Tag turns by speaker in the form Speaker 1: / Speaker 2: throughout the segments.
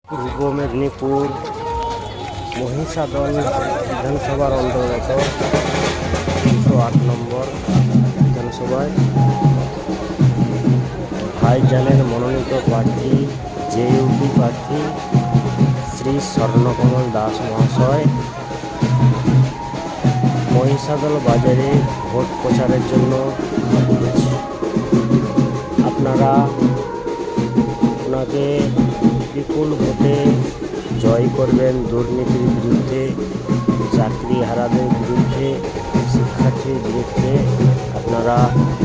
Speaker 1: পূর্ব মেদিনীপুর মহিষাদল বিধানসভার অন্তর্গত 208 নম্বর বিধানসভায় ভাইজানের মনোনীত প্রার্থী জেইউপি প্রার্থী শ্রী স্বর্ণকমল দাস মহাশয় মহিষাদল বাজারে ভোট প্রচারের জন্য আপনারা ওনাকে বিপুল ভোটে জয় করবেন। দুর্নীতির বিরুদ্ধে, চাকরিহারাদের বিরুদ্ধে, শিক্ষার্থীর বিরুদ্ধে আপনারা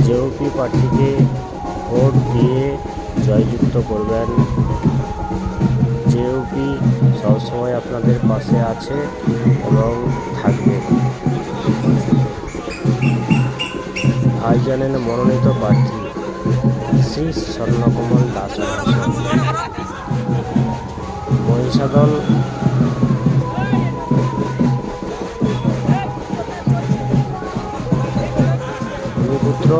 Speaker 1: জেইউপি প্রার্থীকে ভোট দিয়ে জয়যুক্ত করবেন। জেইউপি সবসময় আপনাদের পাশে আছে এবং থাকবে। ভাইজানের মনোনীত প্রার্থী শ্রী স্বর্ণকমল দাস মহিষাদল ভূমিপুত্র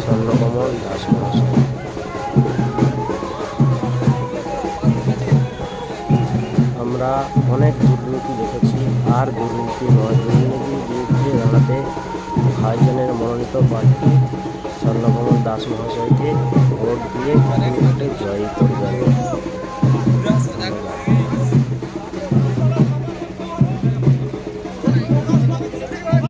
Speaker 1: স্বর্ণকমল দাস মহাশয়। আমরা অনেক দুর্নীতি দেখেছি, আর দুর্নীতি নয়, দুর্নীতির বিরুদ্ধে দাঁড়াতে ভাইজানের মনোনীত প্রার্থী স্বর্ণকমল দাস মহাশয়কে ভোট দিয়ে ভোটে জয়ী করবে।